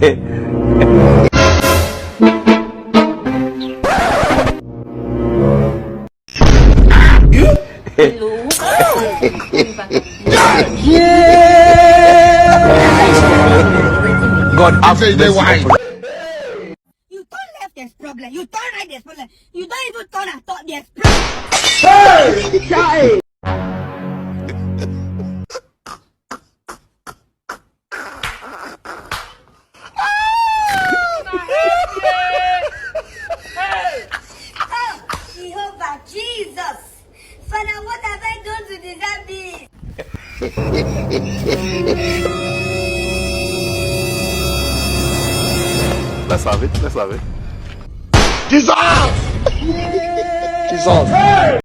God have mercy. You turn left, there's problem. You turn right, there's problem. You don't even turn at all, there's problem. Oh, Jehovah, Jesus. Father, what have I done to deserve this? Let's have it. Let's have it. Jesus! Jesus!